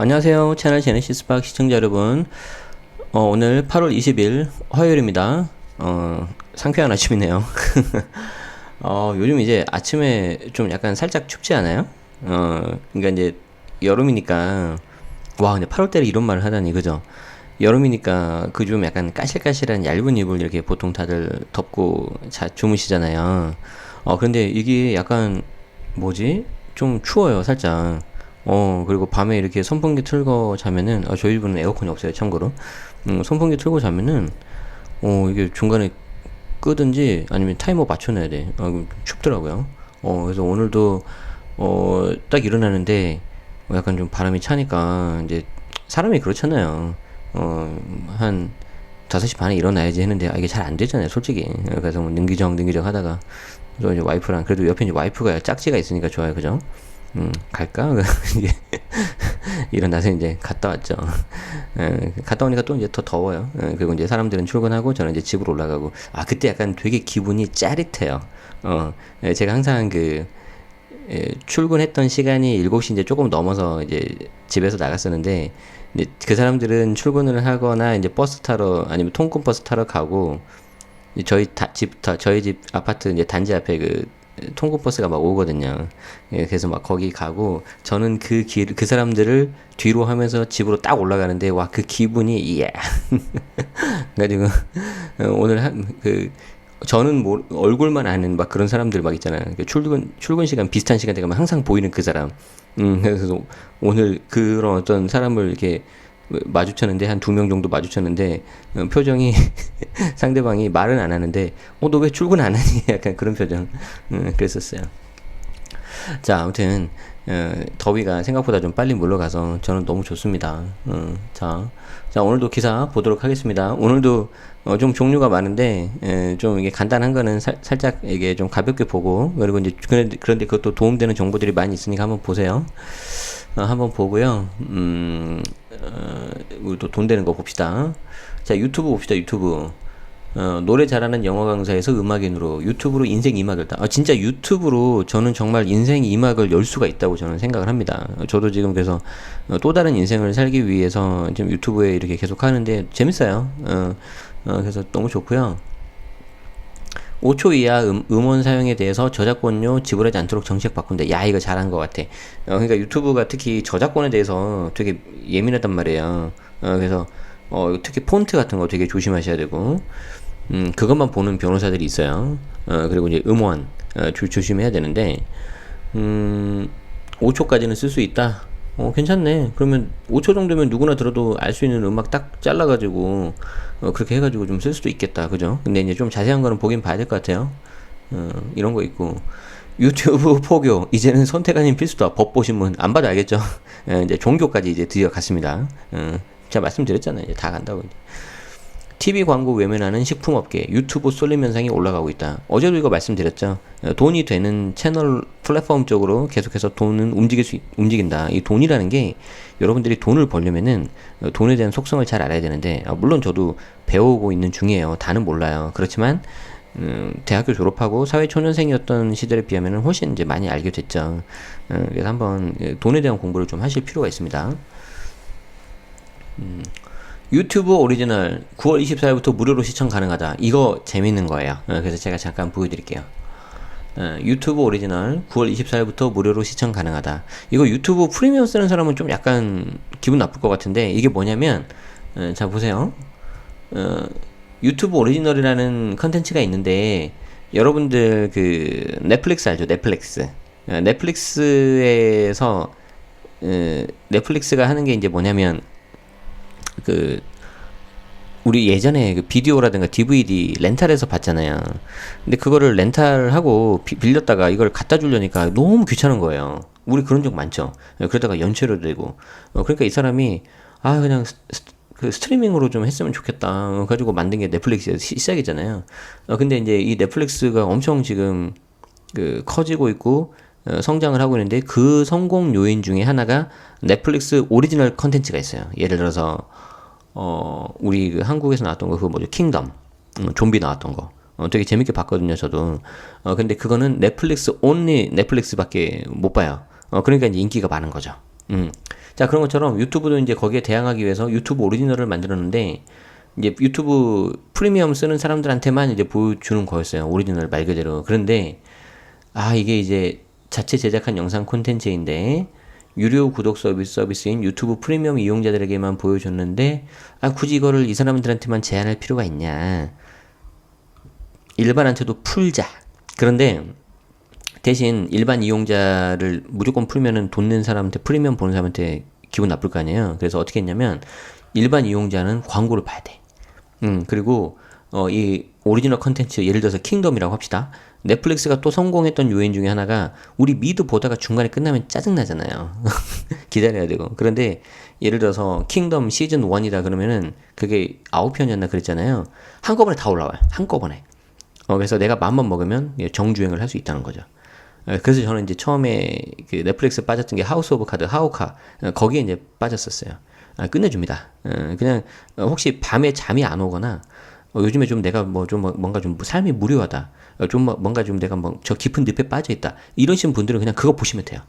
안녕하세요. 채널 제네시스 박 시청자 여러분. 오늘 8월 20일 화요일입니다. 상쾌한 아침이네요. 요즘 이제 아침에 좀 약간 살짝 춥지 않아요? 그러니까 이제 여름이니까, 와, 근데 8월 달에 이런 말을 하다니, 그죠? 여름이니까 그 좀 약간 까실까실한 얇은 이불 이렇게 보통 다들 덮고 주무시잖아요. 그런데 이게 약간 뭐지? 좀 추워요, 살짝. 그리고 밤에 이렇게 선풍기 틀고 자면은, 저희 집은 에어컨이 없어요, 참고로. 선풍기 틀고 자면은, 이게 중간에 끄든지 아니면 타이머 맞춰놔야 돼. 춥더라고요. 그래서 오늘도, 딱 일어나는데, 약간 좀 바람이 차니까, 이제, 사람이 그렇잖아요. 한 5시 반에 일어나야지 했는데, 이게 잘 안 되잖아요, 솔직히. 그래서 뭐 능기적 하다가, 또 이제 와이프랑, 그래도 옆에 이제 와이프가 짝지가 있으니까 좋아요, 그죠? 갈까? 이게 일어나서 이제 갔다 왔죠. 갔다 오니까 또 이제 더 더워요. 그리고 이제 사람들은 출근하고 저는 이제 집으로 올라가고. 그때 약간 되게 기분이 짜릿해요. 제가 항상 출근했던 시간이 7시 이제 조금 넘어서 이제 집에서 나갔었는데, 이제 그 사람들은 출근을 하거나 이제 버스 타러, 아니면 통근버스 타러 가고, 저희 집 아파트 이제 단지 앞에 통근버스가 막 오거든요. 그래서 막 거기 가고, 저는 그 사람들을 뒤로 하면서 집으로 딱 올라가는데, 와, 그 기분이, 예. 그래가지고, 오늘 저는 뭐, 얼굴만 아는 막 그런 사람들 막 있잖아요. 출근 시간 비슷한 시간대 가면 항상 보이는 그 사람. 그래서 오늘 그런 어떤 사람을 이렇게 마주쳤는데, 한 2명 정도 마주쳤는데, 표정이 상대방이 말은 안 하는데, 너 왜 출근 안 하니? 약간 그런 표정. 그랬었어요. 자, 아무튼, 더위가 생각보다 좀 빨리 물러가서 저는 너무 좋습니다. 자, 오늘도 기사 보도록 하겠습니다. 오늘도 좀 종류가 많은데, 좀 이게 간단한 거는 살짝 이게 좀 가볍게 보고, 그리고 이제, 그런데 그것도 도움되는 정보들이 많이 있으니까 한번 보세요. 한번 보고요. 우리 또 돈 되는 거 봅시다. 자, 유튜브 봅시다, 유튜브. 노래 잘하는 영어 강사에서 음악인으로 유튜브로 인생 2막을 따. 진짜 유튜브로 저는 정말 인생 2막을 열 수가 있다고 저는 생각을 합니다. 저도 지금 그래서 또 다른 인생을 살기 위해서 지금 유튜브에 이렇게 계속 하는데 재밌어요. 그래서 너무 좋고요. 5초 이하 음원 사용에 대해서 저작권료 지불하지 않도록 정책 바꾼다. 야, 이거 잘한 것 같아. 그러니까 유튜브가 특히 저작권에 대해서 되게 예민하단 말이에요. 그래서 특히 폰트 같은 거 되게 조심하셔야 되고, 그것만 보는 변호사들이 있어요. 그리고 이제 음원 조심해야 되는데, 5초까지는 쓸 수 있다. 괜찮네. 그러면 5초 정도면 누구나 들어도 알 수 있는 음악 딱 잘라가지고, 그렇게 해가지고 좀 쓸 수도 있겠다. 그죠? 근데 이제 좀 자세한 거는 보긴 봐야 될 것 같아요. 이런 거 있고. 유튜브 포교. 이제는 선택 아닌 필수다. 법 보신 분. 안 봐도 알겠죠? 이제 종교까지 이제 드디어 갔습니다. 제가 말씀드렸잖아요. 이제 다 간다고. TV 광고 외면하는 식품업계 유튜브 쏠림 현상이 올라가고 있다. 어제도 이거 말씀드렸죠. 돈이 되는 채널 플랫폼 쪽으로 계속해서 돈은 움직인다. 이 돈이라는 게 여러분들이 돈을 벌려면은 돈에 대한 속성을 잘 알아야 되는데, 물론 저도 배우고 있는 중이에요. 다는 몰라요. 그렇지만 대학교 졸업하고 사회초년생이었던 시절에 비하면 훨씬 이제 많이 알게 됐죠. 그래서 한번 돈에 대한 공부를 좀 하실 필요가 있습니다. 유튜브 오리지널 9월 24일부터 무료로 시청 가능하다. 이거 재밌는 거예요. 그래서 제가 잠깐 보여드릴게요. 유튜브 오리지널 9월 24일부터 무료로 시청 가능하다. 이거 유튜브 프리미엄 쓰는 사람은 좀 약간 기분 나쁠 것 같은데, 이게 뭐냐면, 자 보세요. 유튜브 오리지널이라는 컨텐츠가 있는데, 여러분들 넷플릭스 알죠? 넷플릭스. 넷플릭스에서 넷플릭스가 하는 게 이제 뭐냐면, 우리 예전에 비디오라든가 DVD 렌탈해서 봤잖아요. 근데 그거를 렌탈하고 빌렸다가 이걸 갖다 주려니까 너무 귀찮은 거예요. 우리 그런 적 많죠. 그러다가 연체로 되고. 그러니까 이 사람이, 그냥 스트리밍으로 좀 했으면 좋겠다. 가지고 만든 게 넷플릭스의 시작이잖아요. 근데 이제 이 넷플릭스가 엄청 지금 커지고 있고, 성장을 하고 있는데, 그 성공 요인 중에 하나가 넷플릭스 오리지널 컨텐츠가 있어요. 예를 들어서 우리 한국에서 나왔던 거, 그거 뭐죠? 킹덤. 좀비 나왔던 거. 되게 재밌게 봤거든요, 저도. 근데 그거는 넷플릭스밖에 못 봐요. 그러니까 이제 인기가 많은 거죠. 자, 그런 것처럼 유튜브도 이제 거기에 대항하기 위해서 유튜브 오리지널을 만들었는데, 이제 유튜브 프리미엄 쓰는 사람들한테만 이제 보여주는 거였어요. 오리지널 말 그대로. 그런데, 이게 이제 자체 제작한 영상 콘텐츠인데, 유료 구독 서비스인 유튜브 프리미엄 이용자들에게만 보여줬는데, 굳이 이거를 이 사람들한테만 제한할 필요가 있냐. 일반한테도 풀자. 그런데, 대신 일반 이용자를 무조건 풀면은 돈 낸 사람한테 프리미엄 보는 사람한테 기분 나쁠 거 아니에요. 그래서 어떻게 했냐면 일반 이용자는 광고를 봐야 돼. 그리고 이 오리지널 컨텐츠 예를 들어서 킹덤이라고 합시다. 넷플릭스가 또 성공했던 요인 중에 하나가 우리 미드 보다가 중간에 끝나면 짜증나잖아요. 기다려야 되고. 그런데 예를 들어서 킹덤 시즌 1이다 그러면은 그게 9편이었나 그랬잖아요. 한꺼번에 다 올라와요. 한꺼번에. 그래서 내가 마음만 먹으면 정주행을 할 수 있다는 거죠. 그래서 저는 이제 처음에 그 넷플릭스 빠졌던 게 하우스 오브 카드, 하우카, 거기에 이제 빠졌었어요. 끝내줍니다. 그냥, 혹시 밤에 잠이 안 오거나, 요즘에 좀 내가 뭔가 좀 삶이 무료하다. 뭔가 좀 내가 저 깊은 늪에 빠져 있다. 이러신 분들은 그냥 그거 보시면 돼요.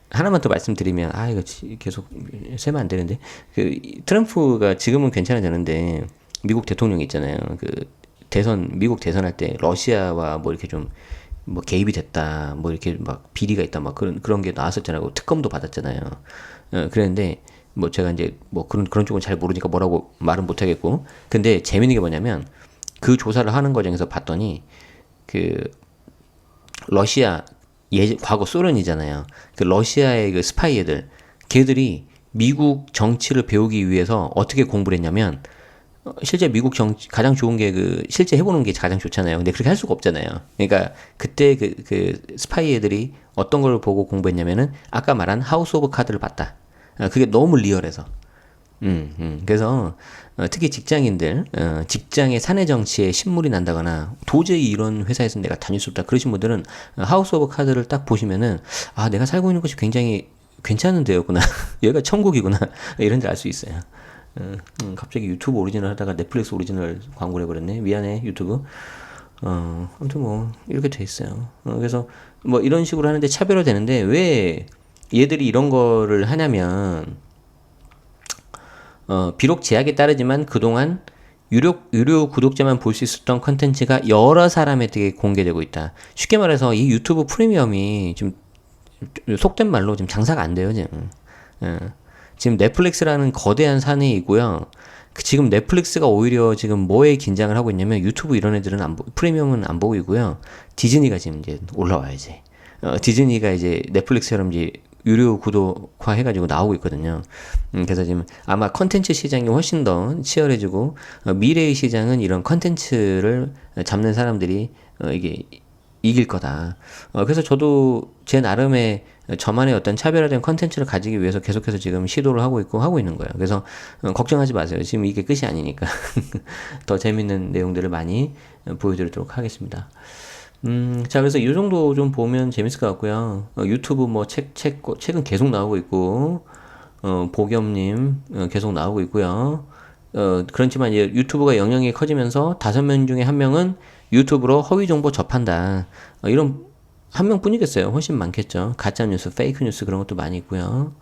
하나만 더 말씀드리면, 이거 계속 세면 안 되는데. 트럼프가 지금은 괜찮아졌는데, 미국 대통령이 있잖아요. 미국 대선할 때 러시아와 뭐 이렇게 좀 뭐 개입이 됐다, 뭐 이렇게 막 비리가 있다, 막 그런 게 나왔었잖아요. 특검도 받았잖아요. 그랬는데 뭐 제가 이제 뭐 그런 쪽은 잘 모르니까 뭐라고 말은 못 하겠고. 근데 재밌는 게 뭐냐면 그 조사를 하는 과정에서 봤더니 러시아 과거 소련이잖아요. 러시아의 스파이 애들, 걔들이 미국 정치를 배우기 위해서 어떻게 공부를 했냐면 실제 미국 정치 가장 좋은 게 실제 해보는 게 가장 좋잖아요. 근데 그렇게 할 수가 없잖아요. 그러니까 그때 스파이 애들이 어떤 걸 보고 공부했냐면은 아까 말한 하우스 오브 카드를 봤다. 그게 너무 리얼해서. 그래서 특히 직장인들, 직장의 사내 정치에 신물이 난다거나 도저히 이런 회사에서 내가 다닐 수 없다 그러신 분들은 하우스 오브 카드를 딱 보시면은 내가 살고 있는 곳이 굉장히 괜찮은 데였구나. 여기가 천국이구나. 이런 줄 알 수 있어요. 갑자기 유튜브 오리지널 하다가 넷플릭스 오리지널 광고를 해버렸네. 미안해, 유튜브. 아무튼 뭐, 이렇게 돼 있어요. 그래서 뭐 이런 식으로 하는데 차별화 되는데 왜 얘들이 이런 거를 하냐면, 비록 제약에 따르지만 그동안 유료 구독자만 볼 수 있었던 컨텐츠가 여러 사람에게 공개되고 있다. 쉽게 말해서 이 유튜브 프리미엄이 좀 속된 말로 지금 장사가 안 돼요, 지금. 지금 넷플릭스라는 거대한 산이고요. 지금 넷플릭스가 오히려 지금 뭐에 긴장을 하고 있냐면 유튜브 이런 애들은 프리미엄은 안 보이고요. 디즈니가 지금 이제 올라와야지. 디즈니가 이제 넷플릭스처럼 이제 유료 구독화 해가지고 나오고 있거든요. 그래서 지금 아마 컨텐츠 시장이 훨씬 더 치열해지고 미래의 시장은 이런 컨텐츠를 잡는 사람들이 이게 이길 거다. 그래서 저도 제 나름의 저만의 어떤 차별화된 컨텐츠를 가지기 위해서 계속해서 지금 시도를 하고 있는 거예요. 그래서 걱정하지 마세요. 지금 이게 끝이 아니니까 더 재밌는 내용들을 많이 보여드리도록 하겠습니다. 자, 그래서 이 정도 좀 보면 재밌을 것 같고요. 유튜브 뭐 책은 계속 나오고 있고, 보겸님 계속 나오고 있고요. 그렇지만 이제 유튜브가 영향이 커지면서 5명 중에 1명은 유튜브로 허위 정보 접한다. 이런 한 명뿐이겠어요. 훨씬 많겠죠. 가짜 뉴스, 페이크 뉴스 그런 것도 많이 있고요.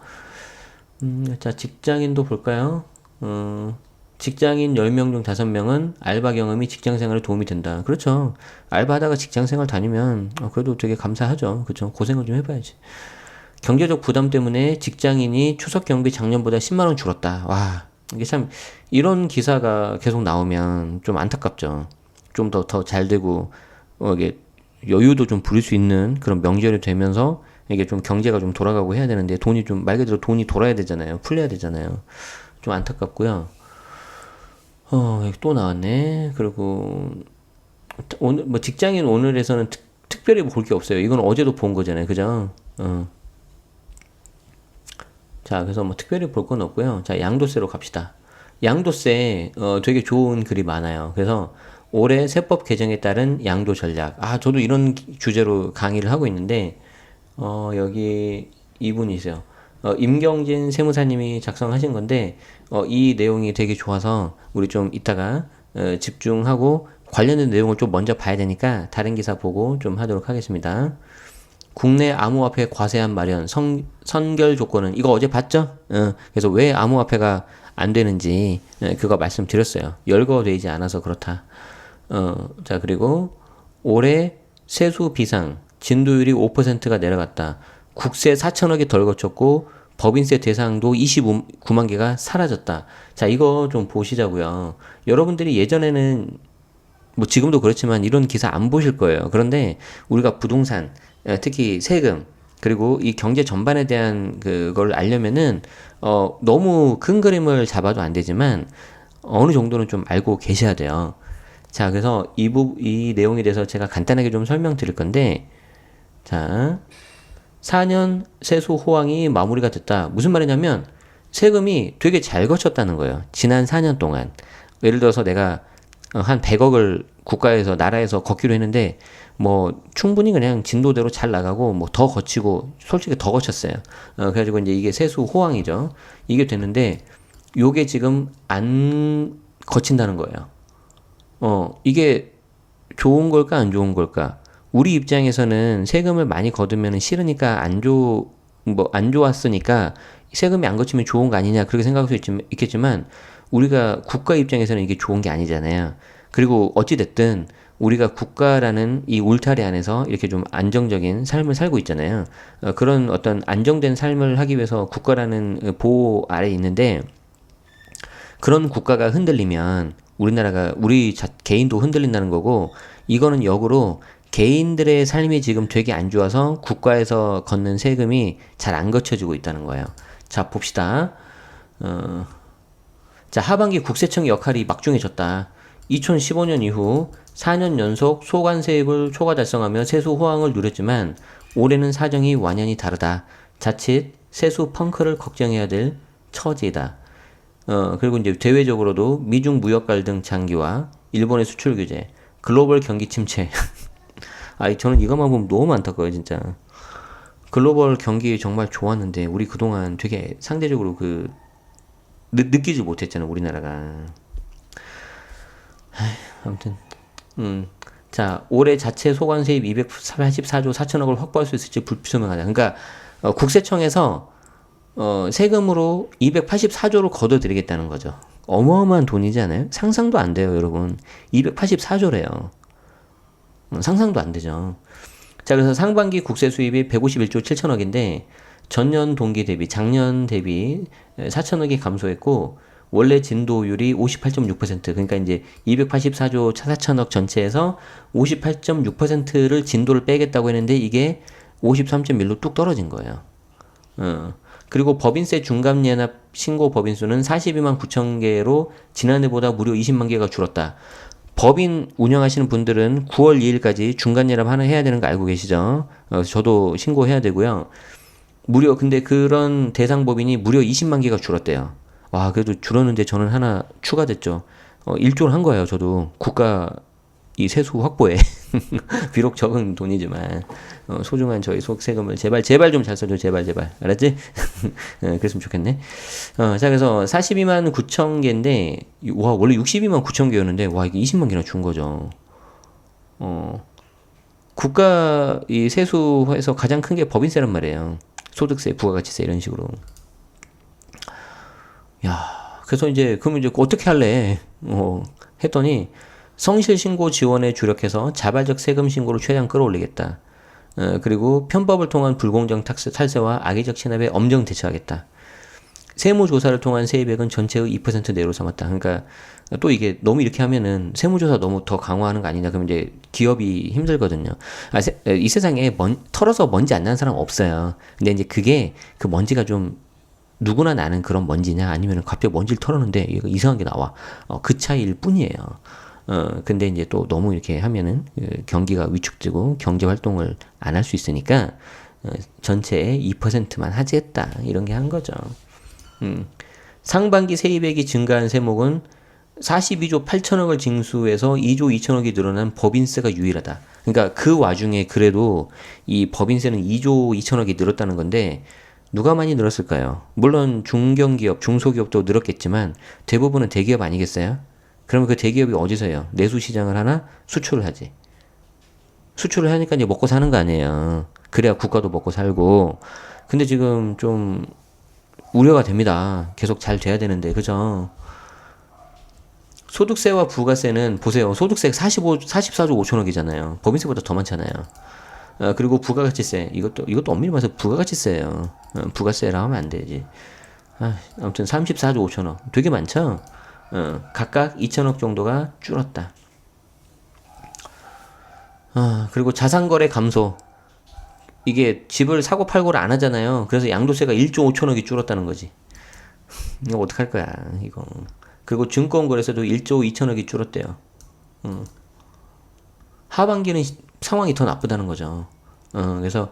자, 직장인도 볼까요? 직장인 10명 중 5명은 알바 경험이 직장 생활에 도움이 된다. 그렇죠. 알바하다가 직장 생활 다니면 그래도 되게 감사하죠. 그렇죠. 고생을 좀 해봐야지. 경제적 부담 때문에 직장인이 추석 경비 작년보다 10만 원 줄었다. 와, 이게 참 이런 기사가 계속 나오면 좀 안타깝죠. 좀 더 잘 되고 이게 여유도 좀 부릴 수 있는 그런 명절이 되면서 이게 좀 경제가 좀 돌아가고 해야 되는데 돈이 좀 말 그대로 돈이 돌아야 되잖아요. 풀려야 되잖아요. 좀 안타깝고요. 또 나왔네. 그리고 오늘 뭐 직장인 오늘에서는 특별히 볼 게 없어요. 이건 어제도 본 거잖아요. 그죠? 자, 그래서 뭐 특별히 볼 건 없고요. 자, 양도세로 갑시다. 양도세 되게 좋은 글이 많아요. 그래서 올해 세법 개정에 따른 양도 전략. 저도 이런 주제로 강의를 하고 있는데 여기 이분이세요. 임경진 세무사님이 작성하신 건데 이 내용이 되게 좋아서 우리 좀 이따가 집중하고 관련된 내용을 좀 먼저 봐야 되니까 다른 기사 보고 좀 하도록 하겠습니다. 국내 암호화폐 과세한 마련 선결 조건은 이거 어제 봤죠? 그래서 왜 암호화폐가 안 되는지 그거 말씀드렸어요. 열거되지 않아서 그렇다. 자 그리고 올해 세수 비상 진도율이 5%가 내려갔다. 국세 4천억이 덜 거쳤고 법인세 대상도 29만 개가 사라졌다. 자 이거 좀 보시자고요. 여러분들이 예전에는 뭐 지금도 그렇지만 이런 기사 안 보실 거예요. 그런데 우리가 부동산, 특히 세금, 그리고 이 경제 전반에 대한 그걸 알려면은 너무 큰 그림을 잡아도 안 되지만 어느 정도는 좀 알고 계셔야 돼요. 자, 그래서 이 내용에 대해서 제가 간단하게 좀 설명드릴 건데, 자, 4년 세수 호황이 마무리가 됐다. 무슨 말이냐면 세금이 되게 잘 거쳤다는 거예요. 지난 4년 동안. 예를 들어서 내가 한 100억을 국가에서 나라에서 걷기로 했는데 뭐 충분히 그냥 진도대로 잘 나가고 뭐 더 거치고 솔직히 더 거쳤어요. 그래가지고 이제 이게 세수 호황이죠. 이게 됐는데 요게 지금 안 거친다는 거예요. 이게 좋은 걸까 안 좋은 걸까? 우리 입장에서는 세금을 많이 거두면 싫으니까 안 좋았으니까 세금이 안 거치면 좋은 거 아니냐 그렇게 생각할 수 있겠지만 우리가 국가 입장에서는 이게 좋은 게 아니잖아요. 그리고 어찌됐든 우리가 국가라는 이 울타리 안에서 이렇게 좀 안정적인 삶을 살고 있잖아요. 그런 어떤 안정된 삶을 하기 위해서 국가라는 보호 아래에 있는데 그런 국가가 흔들리면 우리 개인도 흔들린다는 거고 이거는 역으로 개인들의 삶이 지금 되게 안 좋아서 국가에서 걷는 세금이 잘 안 거쳐지고 있다는 거예요. 자, 봅시다. 자, 하반기 국세청 역할이 막중해졌다. 2015년 이후 4년 연속 소관세입을 초과 달성하며 세수 호황을 누렸지만 올해는 사정이 완연히 다르다. 자칫 세수 펑크를 걱정해야 될 처지이다. 그리고 이제 대외적으로도 미중 무역 갈등 장기화, 일본의 수출 규제, 글로벌 경기 침체. 저는 이것만 보면 너무 안타까워요, 진짜. 글로벌 경기 정말 좋았는데, 우리 그동안 되게 상대적으로 느끼지 못했잖아, 우리나라가. 아무튼, 자, 올해 자체 소관세입 284조 4천억을 확보할 수 있을지 불투명하다. 그러니까, 국세청에서 세금으로 284조를 걷어들이겠다는 거죠. 어마어마한 돈이지 않아요? 상상도 안 돼요, 여러분. 284조래요. 상상도 안 되죠. 자, 그래서 상반기 국세 수입이 151조 7천억인데 전년 동기 대비, 작년 대비 4천억이 감소했고 원래 진도율이 58.6%. 그러니까 이제 284조 4천억 전체에서 58.6%를 진도를 빼겠다고 했는데 이게 53.1로 뚝 떨어진 거예요. 그리고 법인세 중감연합 신고 법인 수는 42만 9천 개로 지난해보다 무려 20만 개가 줄었다. 법인 운영하시는 분들은 9월 2일까지 중간연합 하나 해야 되는 거 알고 계시죠? 저도 신고해야 되고요. 근데 그런 대상 법인이 무려 20만 개가 줄었대요. 와, 그래도 줄었는데 저는 하나 추가됐죠. 1조를 한 거예요, 저도. 국가 이 세수 확보에. 비록 적은 돈이지만, 소중한 저희 세금을 제발 좀 잘 써줘, 제발. 알았지? 그랬으면 좋겠네. 자, 그래서 42만 9천 개인데, 와, 원래 62만 9천 개였는데, 와, 이게 20만 개나 준 거죠. 국가 이 세수에서 가장 큰 게 법인세란 말이에요. 소득세, 부가가치세 이런 식으로. 야, 그래서 그럼 이제 어떻게 할래? 했더니, 성실 신고 지원에 주력해서 자발적 세금 신고를 최대한 끌어올리겠다. 그리고 편법을 통한 불공정 탈세와 악의적 체납에 엄정 대처하겠다. 세무조사를 통한 세입액은 전체의 2% 내로 삼았다. 그러니까 또 이게 너무 이렇게 하면은 세무조사 너무 더 강화하는 거 아니냐. 그러면 이제 기업이 힘들거든요. 이 세상에 털어서 먼지 안 나는 사람 없어요. 근데 이제 그게 그 먼지가 좀 누구나 나는 그런 먼지냐 아니면 갑자기 먼지를 털었는데 이거 이상한 게 나와. 그 차이일 뿐이에요. 근데 이제 또 너무 이렇게 하면은 경기가 위축되고 경제 활동을 안 할 수 있으니까 전체의 2%만 하겠다 이런 게 한 거죠. 상반기 세입액이 증가한 세목은 42조 8천억을 징수해서 2조 2천억이 늘어난 법인세가 유일하다. 그러니까 그 와중에 그래도 이 법인세는 2조 2천억이 늘었다는 건데 누가 많이 늘었을까요? 물론 중견기업, 중소기업도 늘었겠지만 대부분은 대기업 아니겠어요? 그러면 그 대기업이 어디서 해요? 내수 시장을 하나? 수출을 하지. 수출을 하니까 이제 먹고 사는 거 아니에요. 그래야 국가도 먹고 살고. 근데 지금 좀 우려가 됩니다. 계속 잘 돼야 되는데, 그죠? 소득세와 부가세는 보세요. 소득세 44조 5천억이잖아요. 법인세보다 더 많잖아요. 그리고 부가가치세. 이것도 엄밀히 말해서 부가가치세예요. 부가세라 하면 안 되지. 아무튼 34조 5천억. 되게 많죠? 각각 2천억 정도가 줄었다. 그리고 자산거래 감소. 이게 집을 사고 팔고를 안 하잖아요. 그래서 양도세가 1조 5천억이 줄었다는 거지. 이거 어떡할 거야, 이거. 그리고 증권거래세도 1조 2천억이 줄었대요. 하반기는 상황이 더 나쁘다는 거죠. 그래서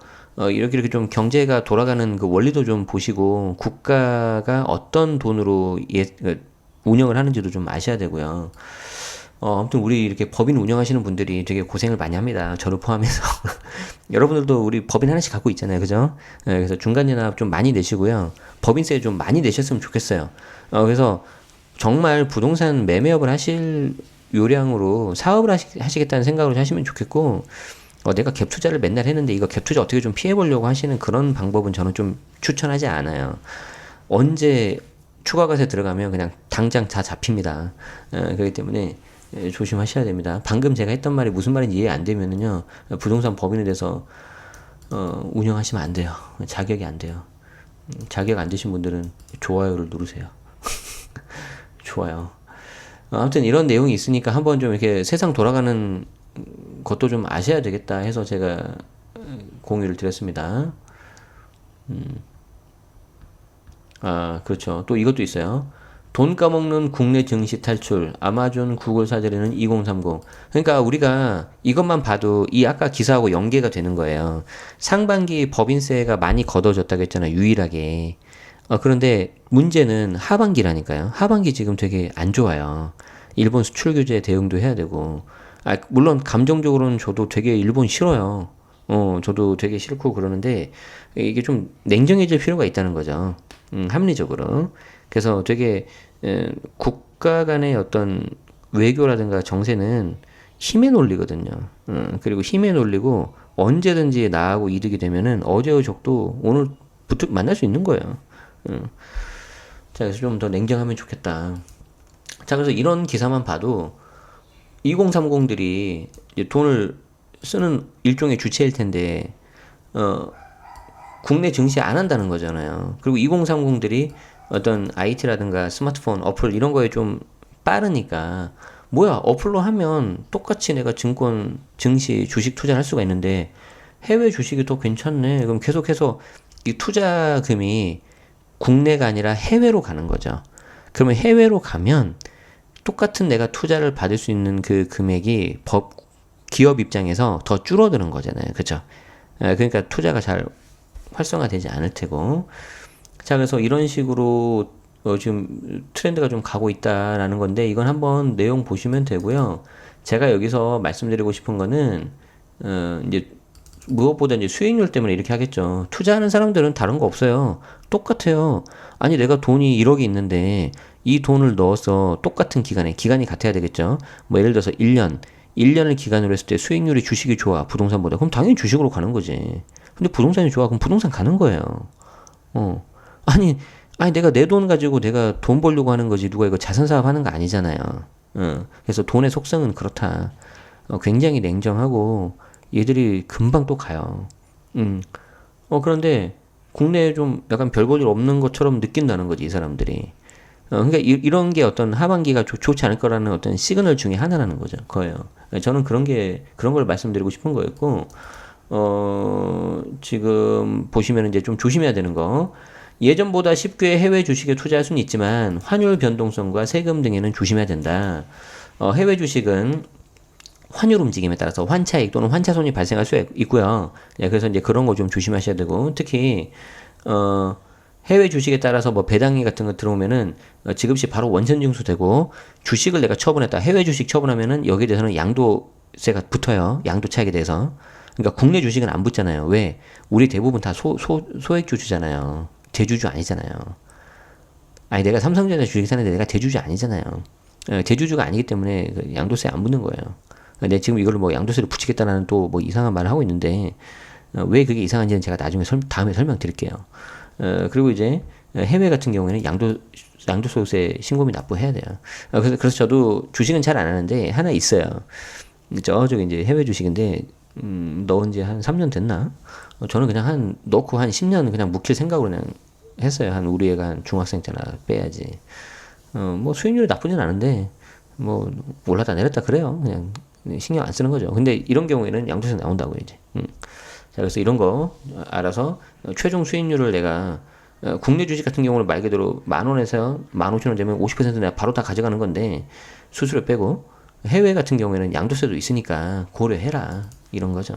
이렇게 좀 경제가 돌아가는 그 원리도 좀 보시고 국가가 어떤 돈으로 운영을 하는지도 좀 아셔야 되고요. 아무튼 우리 이렇게 법인 운영하시는 분들이 되게 고생을 많이 합니다. 저를 포함해서. 여러분들도 우리 법인 하나씩 갖고 있잖아요. 그죠? 그래서 중간연합 좀 많이 내시고요. 법인세 좀 많이 내셨으면 좋겠어요. 그래서 정말 부동산 매매업을 하실 요량으로 사업을 하시겠다는 생각으로 하시면 좋겠고, 내가 갭 투자를 맨날 했는데 이거 갭 투자 어떻게 좀 피해 보려고 하시는 그런 방법은 저는 좀 추천하지 않아요. 언제 추가과세 들어가면 그냥 당장 다 잡힙니다. 그렇기 때문에 조심하셔야 됩니다. 방금 제가 했던 말이 무슨 말인지 이해 안 되면은요, 부동산 법인에 대해서 운영하시면 안 돼요. 자격이 안 돼요. 자격 안 되신 분들은 좋아요를 누르세요. 좋아요. 아무튼 이런 내용이 있으니까 한번 좀 이렇게 세상 돌아가는 것도 좀 아셔야 되겠다 해서 제가 공유를 드렸습니다. 그렇죠. 또 이것도 있어요. 돈 까먹는 국내 증시 탈출, 아마존, 구글 사들이는 2030. 그러니까 우리가 이것만 봐도 이 아까 기사하고 연계가 되는 거예요. 상반기 법인세가 많이 걷어졌다고 했잖아요. 유일하게. 그런데 문제는 하반기라니까요. 하반기 지금 되게 안 좋아요. 일본 수출 규제 대응도 해야 되고. 물론 감정적으로는 저도 되게 일본 싫어요. 저도 되게 싫고 그러는데 이게 좀 냉정해질 필요가 있다는 거죠. 합리적으로. 그래서 되게 국가 간의 어떤 외교라든가 정세는 힘의 논리거든요. 그리고 힘의 논리고 언제든지 나하고 이득이 되면은 어제의 적도 오늘부터 만날 수 있는 거예요. 자, 그래서 좀 더 냉정하면 좋겠다. 자, 그래서 이런 기사만 봐도 2030들이 돈을 쓰는 일종의 주체일 텐데, 국내 증시 안 한다는 거잖아요. 그리고 2030들이 어떤 IT라든가 스마트폰, 어플 이런 거에 좀 빠르니까, 뭐야, 어플로 하면 똑같이 내가 증권, 증시, 주식 투자를 할 수가 있는데, 해외 주식이 더 괜찮네. 그럼 계속해서 이 투자금이 국내가 아니라 해외로 가는 거죠. 그러면 해외로 가면 똑같은 내가 투자를 받을 수 있는 그 금액이 기업 입장에서 더 줄어드는 거잖아요. 그죠? 그러니까 투자가 잘 활성화되지 않을 테고. 자, 그래서 이런 식으로 지금 트렌드가 좀 가고 있다라는 건데, 이건 한번 내용 보시면 되고요. 제가 여기서 말씀드리고 싶은 거는, 이제 무엇보다 이제 수익률 때문에 이렇게 하겠죠. 투자하는 사람들은 다른 거 없어요. 똑같아요. 아니, 내가 돈이 1억이 있는데 이 돈을 넣어서 똑같은 기간이 같아야 되겠죠. 뭐 예를 들어서 1년을 기간으로 했을 때 수익률이 주식이 좋아, 부동산보다. 그럼 당연히 주식으로 가는 거지. 근데 부동산이 좋아, 그럼 부동산 가는 거예요. 아니 내가 내 돈 가지고 내가 돈 벌려고 하는 거지. 누가 이거 자선 사업 하는 거 아니잖아요. 그래서 돈의 속성은 그렇다. 굉장히 냉정하고 얘들이 금방 또 가요. 그런데 국내에 좀 약간 별 볼 일 없는 것처럼 느낀다는 거지, 이 사람들이. 그러니까 이런 게 어떤 하반기가 좋지 않을 거라는 어떤 시그널 중에 하나라는 거죠. 거예요. 저는 그런 걸 말씀드리고 싶은 거였고, 지금 보시면 이제 좀 조심해야 되는 거. 예전보다 쉽게 해외 주식에 투자할 수는 있지만 환율 변동성과 세금 등에는 조심해야 된다. 해외 주식은 환율 움직임에 따라서 환차익 또는 환차손이 발생할 수 있고요. 그래서 이제 그런 거 좀 조심하셔야 되고, 특히 해외 주식에 따라서 뭐 배당이 같은 거 들어오면은 지급시 바로 원천 징수되고, 주식을 내가 처분했다. 해외 주식 처분하면은 여기에 대해서는 양도세가 붙어요. 양도 차익에 대해서. 그러니까 국내 주식은 안 붙잖아요. 왜? 우리 대부분 다 소액 주주잖아요. 대주주 아니잖아요. 아니, 내가 삼성전자 주식 사는데 내가 대주주 아니잖아요. 대주주가 아니기 때문에 양도세 안 붙는 거예요. 근데 지금 이걸로 뭐 양도세를 붙이겠다라는 또 뭐 이상한 말을 하고 있는데, 왜 그게 이상한지는 제가 나중에 다음에 설명드릴게요. 그리고 이제 해외 같은 경우에는 양도소득세 신고비 납부해야 돼요. 그래서 저도 주식은 잘 안 하는데 하나 있어요. 저쪽에 이제 해외 주식인데 넣은 지 한 3년 됐나? 저는 그냥 넣고 한 10년 그냥 묵힐 생각으로 그냥 했어요. 우리 애가 한 중학생 때나 빼야지. 뭐 수익률이 나쁘진 않은데 뭐 올랐다 내렸다 그래요. 그냥 신경 안 쓰는 거죠. 근데 이런 경우에는 양도세 나온다고 이제. 자, 그래서 이런 거 알아서 최종 수익률을 내가 국내 주식 같은 경우는 말 그대로 10,000원에서 15,000원 되면 50% 내가 바로 다 가져가는 건데 수수료 빼고 해외 같은 경우에는 양도세도 있으니까 고려해라 이런 거죠.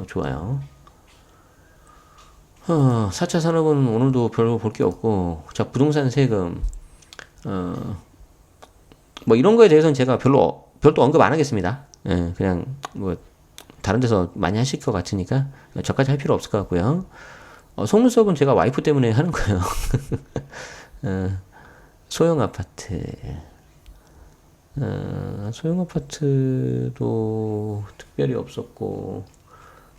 좋아요. 4차 산업은 오늘도 별로 볼 게 없고, 자, 부동산 세금, 뭐 이런 거에 대해서는 제가 별도 언급 안 하겠습니다. 예, 그냥 뭐 다른 데서 많이 하실 것 같으니까 저까지 할 필요 없을 것 같고요. 속눈썹은 제가 와이프 때문에 하는 거예요. 소형 아파트. 소형 아파트도 특별히 없었고,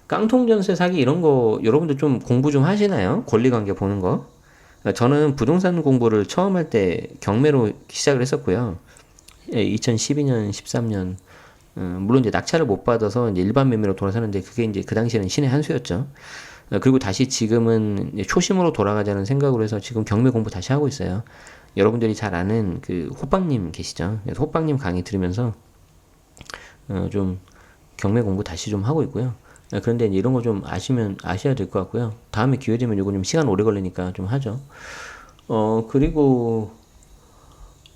깡통전세 사기 이런 거 여러분들 좀 공부 좀 하시나요? 권리관계 보는 거. 저는 부동산 공부를 처음 할 때 경매로 시작을 했었고요. 2012년, 13년. 물론 이제 낙찰을 못 받아서 이제 일반 매매로 돌아서는데 그게 이제 그 당시에는 신의 한 수였죠. 그리고 다시 지금은 이제 초심으로 돌아가자는 생각으로 해서 지금 경매 공부 다시 하고 있어요. 여러분들이 잘 아는 그 호빵님 계시죠? 그래서 호빵님 강의 들으면서 좀 경매 공부 다시 좀 하고 있고요. 그런데 이제 이런 거 좀 아셔야 될 것 같고요. 다음에 기회 되면 이거 좀 시간 오래 걸리니까 좀 하죠. 그리고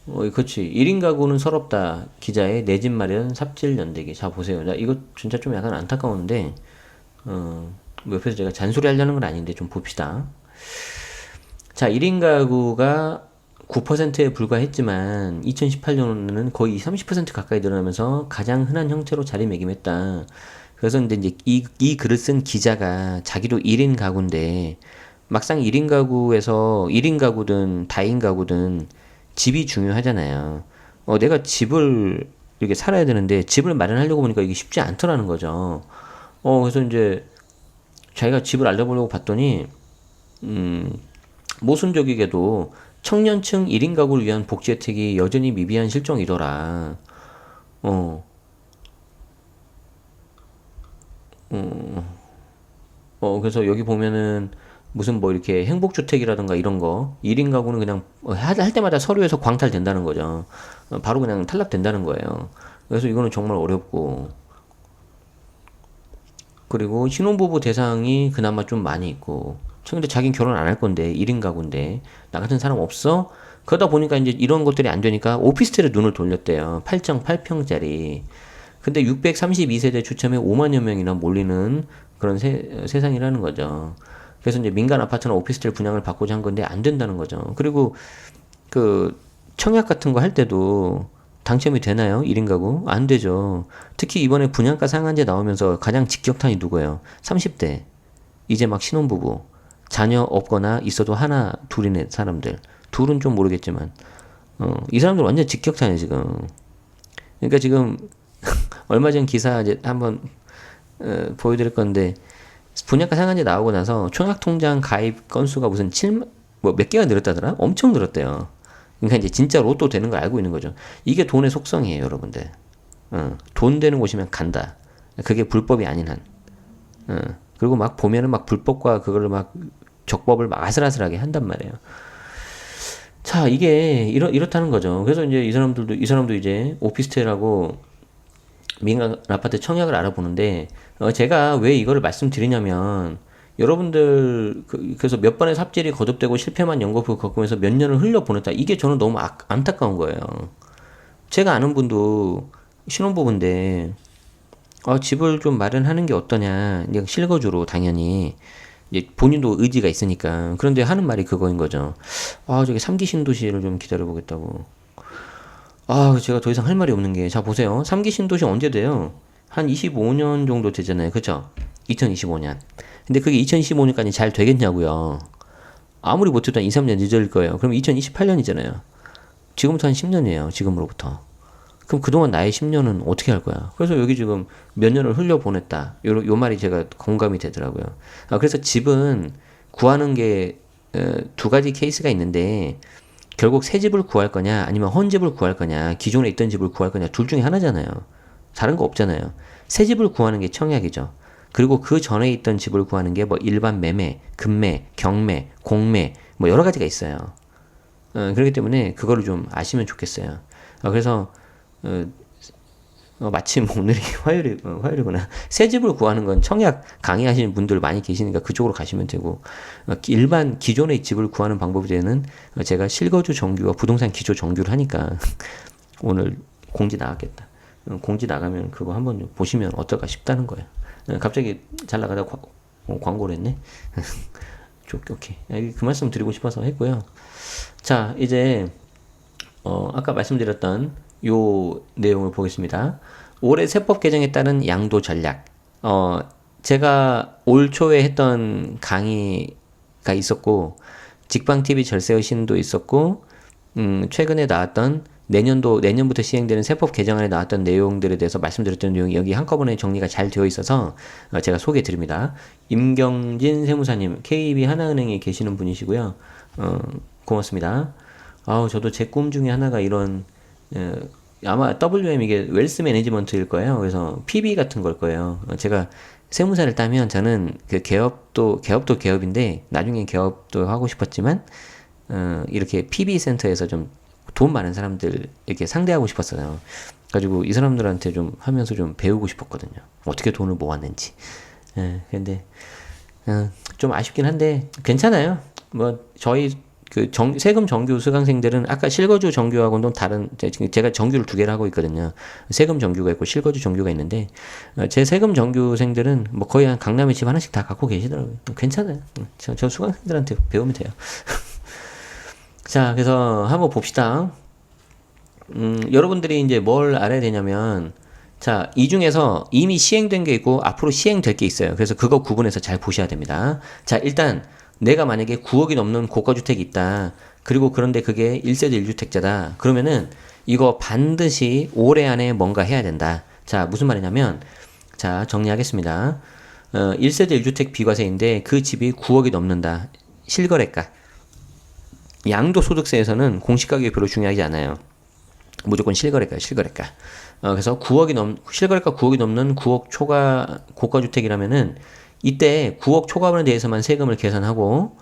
그렇지. 1인 가구는 서럽다. 기자의 내 집 마련 삽질 연대기. 자, 보세요. 자, 이거 진짜 좀 약간 안타까운데, 뭐 옆에서 제가 잔소리 하려는 건 아닌데 좀 봅시다. 자, 1인 가구가 9%에 불과했지만 2018년에는 거의 30% 가까이 늘어나면서 가장 흔한 형태로 자리매김했다. 그래서 근데 이제 이 글을 쓴 기자가 자기도 1인 가구인데 막상 1인 가구에서 1인 가구든 다인 가구든 집이 중요하잖아요. 내가 집을 이렇게 살아야 되는데 집을 마련하려고 보니까 이게 쉽지 않더라는 거죠. 그래서 이제 자기가 집을 알아보려고 봤더니 모순적이게도 청년층 1인 가구를 위한 복지 혜택이 여전히 미비한 실정이더라. 그래서 여기 보면은 무슨 뭐 이렇게 행복주택이라든가 이런 거 1인 가구는 그냥 할 때마다 서류에서 광탈된다는 거죠. 바로 그냥 탈락된다는 거예요. 그래서 이거는 정말 어렵고, 그리고 신혼부부 대상이 그나마 좀 많이 있고, 근데 자긴 결혼 안 할 건데 1인 가구인데 나 같은 사람 없어? 그러다 보니까 이제 이런 것들이 안 되니까 오피스텔에 눈을 돌렸대요. 8.8평짜리. 근데 632세대 추첨에 5만여 명이나 몰리는 그런 세상이라는 거죠. 그래서 이제 민간 아파트나 오피스텔 분양을 받고자 한 건데 안 된다는 거죠. 그리고 그 청약 같은 거 할 때도 당첨이 되나요? 1인 가구? 안 되죠. 특히 이번에 분양가 상한제 나오면서 가장 직격탄이 누구예요? 30대. 이제 막 신혼부부. 자녀 없거나 있어도 하나, 둘이네 사람들. 둘은 좀 모르겠지만. 이 사람들 완전 직격탄이에요, 지금. 그러니까 지금 얼마 전 기사 이제 한번 보여드릴 건데, 분양가 상한제 나오고 나서 청약통장 가입 건수가 무슨 뭐 몇 개가 늘었다더라? 엄청 늘었대요. 그러니까 이제 진짜 로또 되는 걸 알고 있는 거죠. 이게 돈의 속성이에요, 여러분들. 돈 되는 곳이면 간다. 그게 불법이 아닌 한. 그리고 막 보면은 막 불법과 그거를 막 적법을 막 아슬아슬하게 한단 말이에요. 자, 이게 이렇다는 거죠. 그래서 이제 이 사람도 이제 오피스텔하고 민간 아파트 청약을 알아보는데, 제가 왜 이거를 말씀드리냐면, 여러분들, 그래서 몇 번의 삽질이 거듭되고 실패만 연거푸 겪으면서 몇 년을 흘려보냈다. 이게 저는 너무 안타까운 거예요. 제가 아는 분도 신혼부부인데, 집을 좀 마련하는 게 어떠냐. 이제 실거주로 당연히. 이제 본인도 의지가 있으니까. 그런데 하는 말이 그거인 거죠. 저기 3기 신도시를 좀 기다려보겠다고. 제가 더 이상 할 말이 없는 게, 자, 보세요. 3기 신도시 언제 돼요? 한 25년 정도 되잖아요. 그쵸? 2025년. 근데 그게 2025년까지 잘 되겠냐고요. 아무리 못해도 한 2, 3년 늦을 거예요. 그럼 2028년이잖아요. 지금부터 한 10년이에요. 지금으로부터. 그럼 그동안 나의 10년은 어떻게 할 거야? 그래서 여기 지금 몇 년을 흘려보냈다. 요 말이 제가 공감이 되더라고요. 그래서 집은 구하는 게 두 가지 케이스가 있는데 결국 새 집을 구할 거냐 아니면 헌 집을 구할 거냐 기존에 있던 집을 구할 거냐 둘 중에 하나잖아요. 다른 거 없잖아요. 새 집을 구하는 게 청약이죠. 그리고 그 전에 있던 집을 구하는 게 뭐 일반 매매, 급매, 경매, 공매 뭐 여러 가지가 있어요. 그렇기 때문에 그거를 좀 아시면 좋겠어요. 그래서 마침 오늘이 화요일이구나. 새 집을 구하는 건 청약 강의하시는 분들 많이 계시니까 그쪽으로 가시면 되고, 일반 기존의 집을 구하는 방법에 대해서는 제가 실거주 정규와 부동산 기초 정규를 하니까 오늘 공지 나갔겠다. 공지 나가면 그거 한번 보시면 어떨까 싶다는 거예요. 갑자기 잘 나가다 광고를 했네. 오케이. 그 말씀 드리고 싶어서 했고요. 자, 이제 아까 말씀드렸던 요 내용을 보겠습니다. 올해 세법 개정에 따른 양도 전략. 제가 올 초에 했던 강의가 있었고, 직방TV 절세의 신도 있었고, 최근에 나왔던 내년부터 시행되는 세법 개정안에 나왔던 내용들에 대해서 말씀드렸던 내용이 여기 한꺼번에 정리가 잘 되어 있어서 제가 소개해 드립니다. 임경진 세무사님, KB 하나은행에 계시는 분이시고요. 고맙습니다. 저도 제 꿈 중에 하나가 이런, 아마 WM 이게 웰스 매니지먼트일 거예요. 그래서 PB 같은 걸 거예요. 제가 세무사를 따면 저는 그 개업도 개업인데, 나중에 개업도 하고 싶었지만, 이렇게 PB 센터에서 좀 돈 많은 사람들 이렇게 상대하고 싶었어요. 가지고 이 사람들한테 좀 하면서 좀 배우고 싶었거든요. 어떻게 돈을 모았는지. 근데, 좀 아쉽긴 한데, 괜찮아요. 뭐, 저희 세금 정규 수강생들은 아까 실거주 정규하고는 다른, 제가 정규를 두 개를 하고 있거든요. 세금 정규가 있고 실거주 정규가 있는데, 제 세금 정규생들은 뭐 거의 한 강남에 집 하나씩 다 갖고 계시더라고요. 괜찮아요. 저 수강생들한테 배우면 돼요. 자, 그래서 한번 봅시다. 여러분들이 이제 뭘 알아야 되냐면, 자, 이 중에서 이미 시행된 게 있고 앞으로 시행될 게 있어요. 그래서 그거 구분해서 잘 보셔야 됩니다. 자, 일단 내가 만약에 9억이 넘는 고가주택이 있다. 그리고 그런데 그게 1세대 1주택자다. 그러면은 이거 반드시 올해 안에 뭔가 해야 된다. 자, 무슨 말이냐면, 자, 정리하겠습니다. 1세대 1주택 비과세인데 그 집이 9억이 넘는다. 실거래가. 양도소득세에서는 공시가격이 별로 중요하지 않아요. 무조건 실거래가요, 실거래가. 그래서 실거래가 9억이 넘는 9억 초과 고가주택이라면은 이때 9억 초과분에 대해서만 세금을 계산하고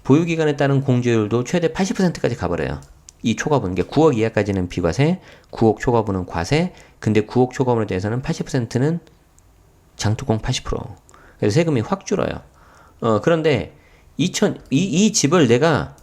보유기간에 따른 공제율도 최대 80%까지 가버려요. 이 초과분, 9억 이하까지는 비과세, 9억 초과분은 과세, 근데 9억 초과분에 대해서는 80%는 장투공 80%. 그래서 세금이 확 줄어요. 그런데 이 집을 내가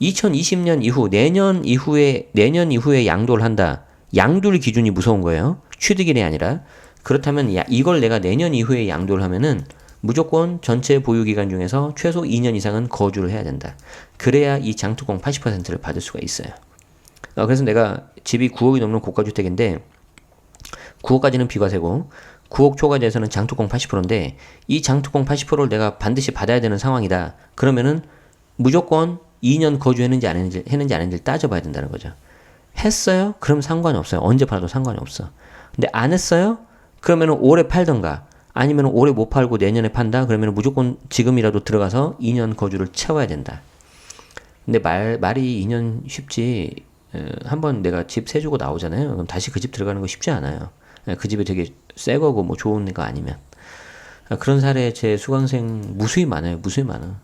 2020년 이후, 내년 이후에 양도를 한다. 양도를 기준이 무서운 거예요. 취득일이 아니라. 그렇다면 이걸 내가 내년 이후에 양도를 하면은 무조건 전체 보유기간 중에서 최소 2년 이상은 거주를 해야 된다. 그래야 이 장투공 80%를 받을 수가 있어요. 그래서 내가 집이 9억이 넘는 고가주택인데 9억까지는 비과세고 9억 초과돼서는 장투공 80%인데 이 장투공 80%를 내가 반드시 받아야 되는 상황이다. 그러면은 무조건 2년 거주했는지 안 했는지를 따져봐야 된다는 거죠. 했어요? 그럼 상관이 없어요. 언제 팔아도 상관이 없어. 근데 안 했어요? 그러면은 올해 팔던가 아니면 올해 못 팔고 내년에 판다? 그러면 무조건 지금이라도 들어가서 2년 거주를 채워야 된다. 근데 말이 2년 쉽지. 한번 내가 집 세주고 나오잖아요. 그럼 다시 그 집 들어가는 거 쉽지 않아요. 그 집이 되게 새 거고 뭐 좋은 거 아니면. 그런 사례 제 수강생 무수히 많아요. 무수히 많아.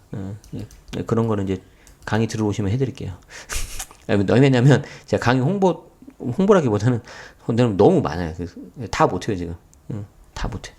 그런 거는 이제 강의 들어오시면 해드릴게요. 왜냐면 제가 강의 홍보라기보다는 너무 많아요. 다 못해요 지금. 다 못해.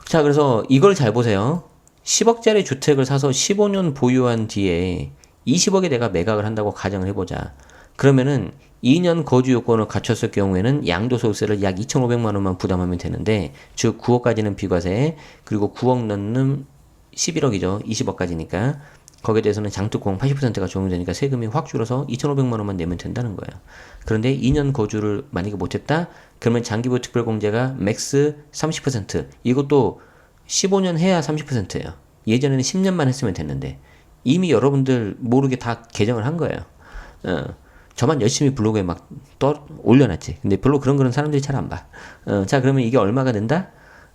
자, 그래서 이걸 잘 보세요. 10억짜리 주택을 사서 15년 보유한 뒤에 20억에 내가 매각을 한다고 가정을 해보자. 그러면은 2년 거주 요건을 갖췄을 경우에는 양도소득세를 약 2,500만 원만 부담하면 되는데, 즉 9억까지는 비과세, 그리고 9억 넣는 11억이죠. 20억까지니까. 거기에 대해서는 장투공 80%가 적용되니까 세금이 확 줄어서 2,500만 원만 내면 된다는 거예요. 그런데 2년 거주를 만약에 못했다? 그러면 장기보유 특별공제가 맥스 30%. 이것도 15년 해야 30%예요. 예전에는 10년만 했으면 됐는데 이미 여러분들 모르게 다 개정을 한 거예요. 저만 열심히 블로그에 막 올려놨지. 근데 별로 그런 사람들이 잘 안 봐. 자, 그러면 이게 얼마가 된다?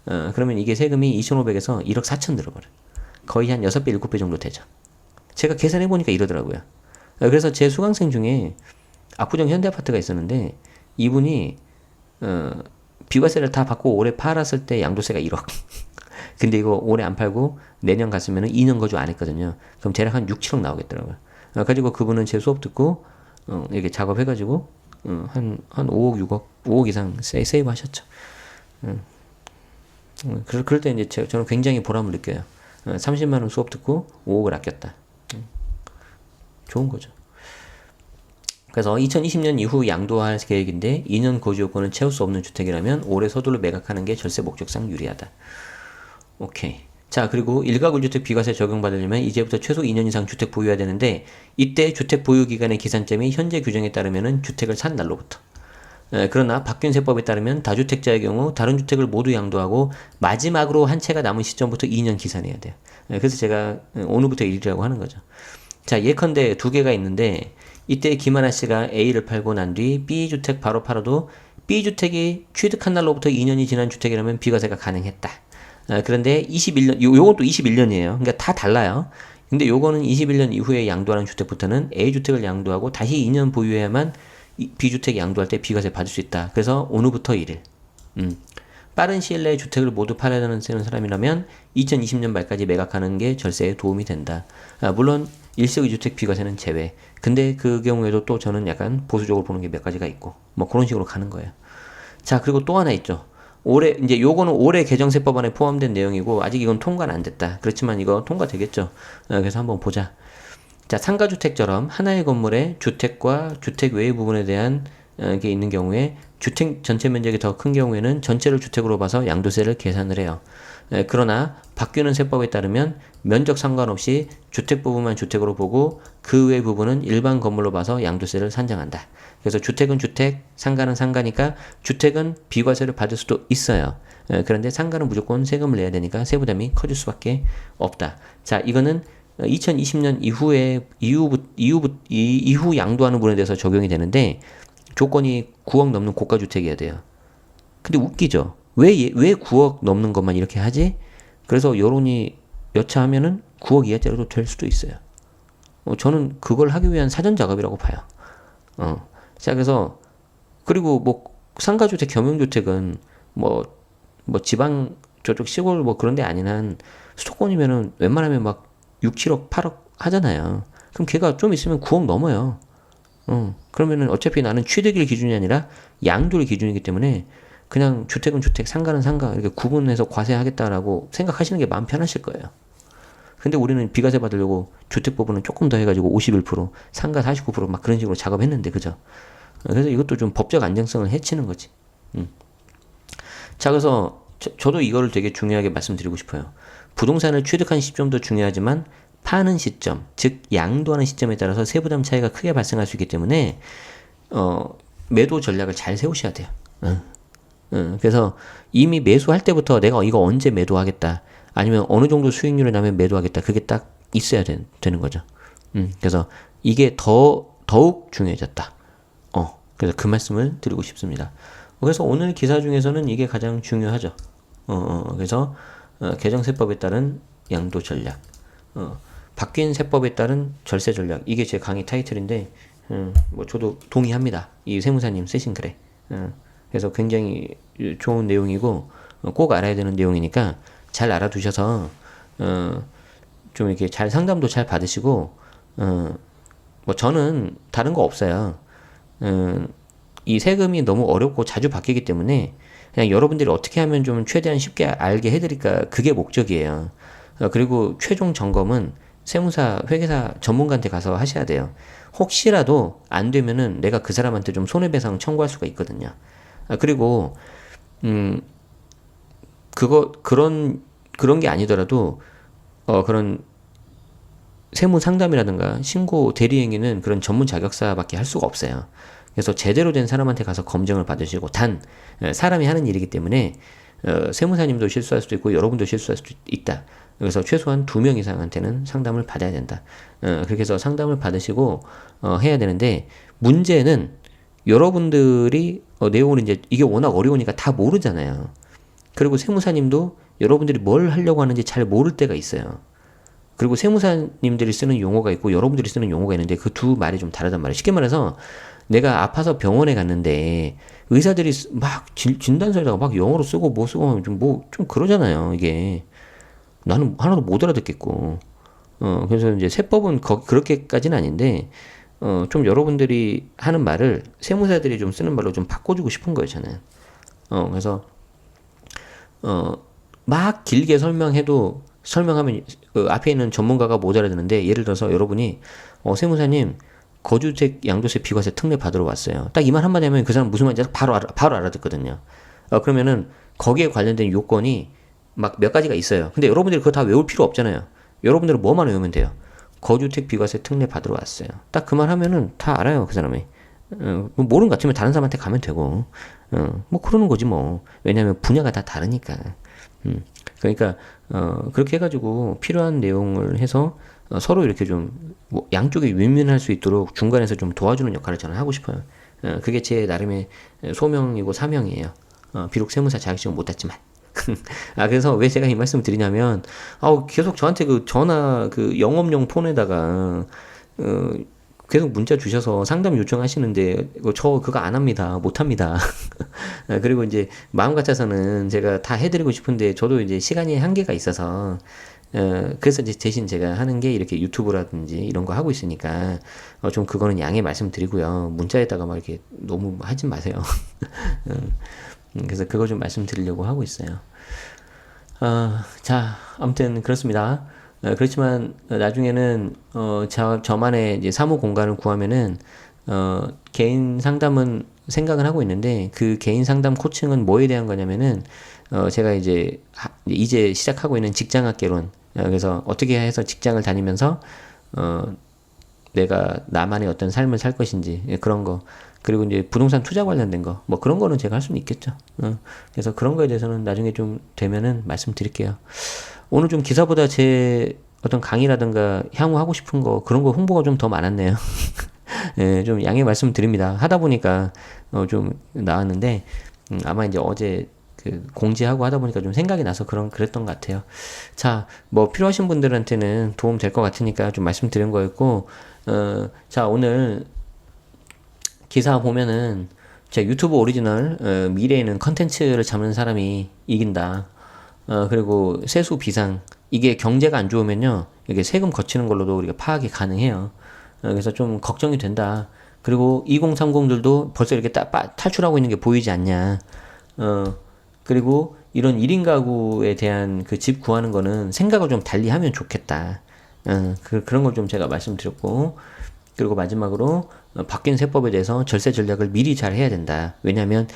그러면 이게 세금이 2,500에서 1억 4천 들어버려. 거의 한 6배, 7배 정도 되죠. 제가 계산해보니까 이러더라고요. 그래서 제 수강생 중에 압구정 현대아파트가 있었는데, 이분이, 비과세를 다 받고 올해 팔았을 때 양도세가 1억. 근데 이거 올해 안 팔고 내년 갔으면 2년 거주 안 했거든요. 그럼 대략 한 6, 7억 나오겠더라고요. 가지고 그분은 제 수업 듣고, 이렇게 작업해가지고, 한 5억, 6억, 5억 이상 세이브 하셨죠. 그럴 때 이제 저는 굉장히 보람을 느껴요. 30만원 수업 듣고 5억을 아꼈다. 좋은 거죠. 그래서 2020년 이후 양도할 계획인데 2년 거주 요건을 채울 수 없는 주택이라면 올해 서둘러 매각하는 게 절세 목적상 유리하다. 오케이. 자, 그리고 일가구주택 비과세 적용받으려면 이제부터 최소 2년 이상 주택 보유해야 되는데, 이때 주택 보유 기간의 기산점이 현재 규정에 따르면 주택을 산 날로부터. 그러나 바뀐 세법에 따르면 다주택자의 경우 다른 주택을 모두 양도하고 마지막으로 한 채가 남은 시점부터 2년 기산해야 돼요. 그래서 제가 오늘부터 1이라고 하는 거죠. 자, 예컨대 두 개가 있는데, 이때 김하나 씨가 A를 팔고 난 뒤 B주택 바로 팔아도 B주택이 취득한 날로부터 2년이 지난 주택이라면 비과세가 가능했다. 그런데 21년, 요건 또 21년이에요. 그러니까 다 달라요. 근데 요거는 21년 이후에 양도하는 주택부터는 A주택을 양도하고 다시 2년 보유해야만 B주택 양도할 때 비과세 받을 수 있다. 그래서 오늘부터 1일. 빠른 시일 내에 주택을 모두 팔아야 되는 사람이라면 2020년 말까지 매각하는 게 절세에 도움이 된다. 물론 일시의 주택 비과세는 제외. 근데 그 경우에도 또 저는 약간 보수적으로 보는 게 몇 가지가 있고, 뭐 그런 식으로 가는 거예요. 자, 그리고 또 하나 있죠. 올해, 이제 요거는 올해 개정세법안에 포함된 내용이고, 아직 이건 통과는 안 됐다. 그렇지만 이거 통과되겠죠. 그래서 한번 보자. 자, 상가주택처럼 하나의 건물에 주택과 주택 외의 부분에 대한 게 있는 경우에 주택 전체 면적이 더 큰 경우에는 전체를 주택으로 봐서 양도세를 계산을 해요. 그러나 바뀌는 세법에 따르면 면적 상관없이 주택 부분만 주택으로 보고 그 외 부분은 일반 건물로 봐서 양도세를 산정한다. 그래서 주택은 주택, 상가는 상가니까 주택은 비과세를 받을 수도 있어요. 그런데 상가는 무조건 세금을 내야 되니까 세부담이 커질 수밖에 없다. 자, 이거는 2020년 이후 양도하는 분에 대해서 적용이 되는데, 조건이 9억 넘는 고가주택이어야 돼요. 근데 웃기죠? 왜 9억 넘는 것만 이렇게 하지? 그래서 여론이 여차하면은 9억 이하짜리도 될 수도 있어요. 저는 그걸 하기 위한 사전 작업이라고 봐요. 자, 그래서, 그리고 뭐, 상가주택, 겸용주택은 뭐 지방, 저쪽 시골 뭐 그런 데 아닌 한 수도권이면은 웬만하면 막 6, 7억, 8억 하잖아요. 그럼 걔가 좀 있으면 9억 넘어요. 그러면은 어차피 나는 취득일 기준이 아니라 양도일 기준이기 때문에 그냥 주택은 주택, 상가는 상가 이렇게 구분해서 과세하겠다라고 생각하시는 게 마음 편하실 거예요. 근데 우리는 비과세 받으려고 주택 부분은 조금 더 해가지고 51%, 상가 49%막 그런 식으로 작업했는데, 그죠? 그래서 이것도 좀 법적 안정성을 해치는 거지. 자, 그래서 저도 이거를 되게 중요하게 말씀드리고 싶어요. 부동산을 취득한 시점도 중요하지만 파는 시점, 즉 양도하는 시점에 따라서 세부담 차이가 크게 발생할 수 있기 때문에 매도 전략을 잘 세우셔야 돼요. 그래서 이미 매수할 때부터 내가 이거 언제 매도하겠다, 아니면 어느 정도 수익률이 나면 매도하겠다, 그게 딱 있어야 되는 거죠. 그래서 이게 더욱 중요해졌다. 그래서 그 말씀을 드리고 싶습니다. 그래서 오늘 기사 중에서는 이게 가장 중요하죠. 그래서 개정 세법에 따른 양도 전략, 바뀐 세법에 따른 절세 전략, 이게 제 강의 타이틀인데, 뭐 저도 동의합니다. 이 세무사님 쓰신 글에. 그래서 굉장히 좋은 내용이고 꼭 알아야 되는 내용이니까 잘 알아두셔서 좀 이렇게 잘 상담도 잘 받으시고, 뭐 저는 다른 거 없어요. 이 세금이 너무 어렵고 자주 바뀌기 때문에 그냥 여러분들이 어떻게 하면 좀 최대한 쉽게 알게 해드릴까, 그게 목적이에요. 그리고 최종 점검은 세무사, 회계사 전문가한테 가서 하셔야 돼요. 혹시라도 안 되면은 내가 그 사람한테 좀 손해배상 청구할 수가 있거든요. 그리고 그런 게 아니더라도 그런 세무 상담이라든가 신고 대리행위는 그런 전문 자격사밖에 할 수가 없어요. 그래서 제대로 된 사람한테 가서 검증을 받으시고, 단 사람이 하는 일이기 때문에 세무사님도 실수할 수도 있고 여러분도 실수할 수도 있다. 그래서 최소한 2명 이상한테는 상담을 받아야 된다. 그렇게 해서 상담을 받으시고 해야 되는데 문제는 여러분들이 내용을 이제 이게 워낙 어려우니까 다 모르잖아요. 그리고 세무사님도 여러분들이 뭘 하려고 하는지 잘 모를 때가 있어요. 그리고 세무사님들이 쓰는 용어가 있고 여러분들이 쓰는 용어가 있는데 그 두 말이 좀 다르단 말이에요. 쉽게 말해서 내가 아파서 병원에 갔는데 의사들이 막 진단서에다가 막 영어로 쓰고 뭐 쓰고 좀 그러잖아요. 이게 나는 하나도 못 알아듣겠고 그래서 이제 세법은 그렇게까지는 아닌데 좀 여러분들이 하는 말을 세무사들이 좀 쓰는 말로 좀 바꿔주고 싶은 거예요. 저는 그래서 막 길게 설명하면 앞에 있는 전문가가 못 알아듣는데 예를 들어서 여러분이 세무사님 거주택 양도세 비과세 특례 받으러 왔어요. 딱 이 말 한마디 하면 그 사람 무슨 말인지 바로 알아듣거든요. 그러면은 거기에 관련된 요건이 막 몇 가지가 있어요. 근데 여러분들이 그거 다 외울 필요 없잖아요. 여러분들은 뭐만 외우면 돼요. 거주택 비과세 특례 받으러 왔어요. 딱 그 말 하면은 다 알아요. 그 사람이. 모르는 것 같으면 다른 사람한테 가면 되고 뭐 그러는 거지 뭐. 왜냐하면 분야가 다 다르니까. 그러니까 그렇게 해가지고 필요한 내용을 해서 서로 이렇게 좀뭐 양쪽이 윈윈할 수 있도록 중간에서 좀 도와주는 역할을 저는 하고 싶어요. 그게 제 나름의 소명이고 사명이에요. 비록 세무사 자격증은 못 땄지만. 그래서 왜 제가 이 말씀을 드리냐면, 계속 저한테 그 전화, 그 영업용 폰에다가, 계속 문자 주셔서 상담 요청하시는데, 저 그거 안 합니다. 못 합니다. 그리고 이제 마음 같아서는 제가 다 해드리고 싶은데, 저도 이제 시간이 한계가 있어서, 그래서 이제 대신 제가 하는 게 이렇게 유튜브라든지 이런 거 하고 있으니까, 좀 그거는 양해 말씀드리고요. 문자에다가 막 이렇게 너무 하지 마세요. 그래서 그거 좀 말씀드리려고 하고 있어요. 자, 아무튼 그렇습니다. 그렇지만 나중에는 저만의 이제 사무 공간을 구하면은 개인 상담은 생각을 하고 있는데 그 개인 상담 코칭은 뭐에 대한 거냐면은 제가 이제 시작하고 있는 직장학개론 그래서 어떻게 해서 직장을 다니면서 내가 나만의 어떤 삶을 살 것인지 그런 거 그리고 이제 부동산 투자 관련된 거 뭐 그런 거는 제가 할 수는 있겠죠. 그래서 그런 거에 대해서는 나중에 좀 되면은 말씀드릴게요. 오늘 좀 기사보다 제 어떤 강의라든가 향후 하고 싶은 거 그런 거 홍보가 좀 더 많았네요. 예, 좀 양해 말씀드립니다. 하다 보니까 좀 나왔는데 아마 이제 어제 그 공지하고 하다 보니까 좀 생각이 나서 그랬던 것 같아요. 자, 뭐 필요하신 분들한테는 도움 될 것 같으니까 좀 말씀드린 거였고, 자, 오늘 기사 보면은 제 유튜브 오리지널 미래에는 컨텐츠를 잡는 사람이 이긴다. 그리고 세수 비상 이게 경제가 안 좋으면요 이게 세금 거치는 걸로도 우리가 파악이 가능해요. 그래서 좀 걱정이 된다. 그리고 2030들도 벌써 이렇게 탈출하고 있는 게 보이지 않냐. 그리고 이런 1인 가구에 대한 그 집 구하는 거는 생각을 좀 달리 하면 좋겠다. 그런 걸 좀 제가 말씀드렸고, 그리고 마지막으로 바뀐 세법에 대해서 절세 전략을 미리 잘 해야 된다. 왜냐하면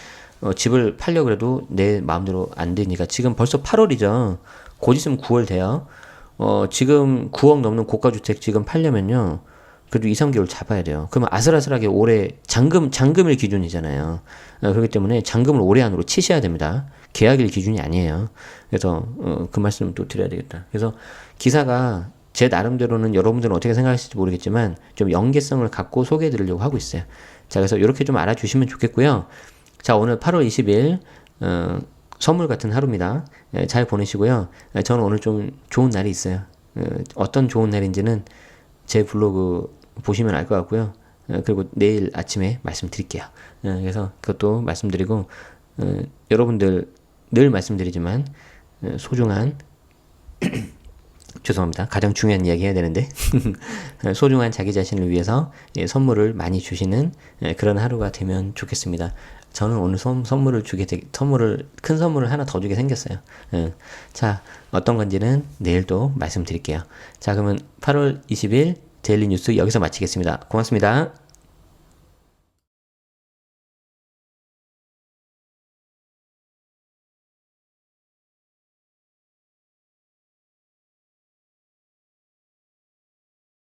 집을 팔려고 해도 내 마음대로 안 되니까. 지금 벌써 8월이죠. 곧 있으면 9월 돼요. 지금 9억 넘는 고가주택 지금 팔려면요. 그래도 2, 3개월 잡아야 돼요. 그러면 아슬아슬하게 올해 잔금일 기준이잖아요. 그렇기 때문에 잔금을 올해 안으로 치셔야 됩니다. 계약일 기준이 아니에요. 그래서 그 말씀 또 드려야 되겠다. 그래서 기사가 제 나름대로는 여러분들은 어떻게 생각하실지 모르겠지만 좀 연계성을 갖고 소개해 드리려고 하고 있어요. 자, 그래서 이렇게 좀 알아주시면 좋겠고요. 자, 오늘 8월 20일 선물 같은 하루입니다. 잘 보내시고요. 저는 오늘 좀 좋은 날이 있어요. 어떤 좋은 날인지는 제 블로그 보시면 알 것 같고요. 그리고 내일 아침에 말씀드릴게요. 그래서 그것도 말씀드리고 여러분들 늘 말씀드리지만 소중한 죄송합니다. 가장 중요한 이야기 해야 되는데 소중한 자기 자신을 위해서 선물을 많이 주시는 그런 하루가 되면 좋겠습니다. 저는 오늘 큰 선물을 하나 더 주게 생겼어요. 자, 어떤 건지는 내일 또 말씀드릴게요. 자, 그러면 8월 20일 데일리 뉴스 여기서 마치겠습니다. 고맙습니다.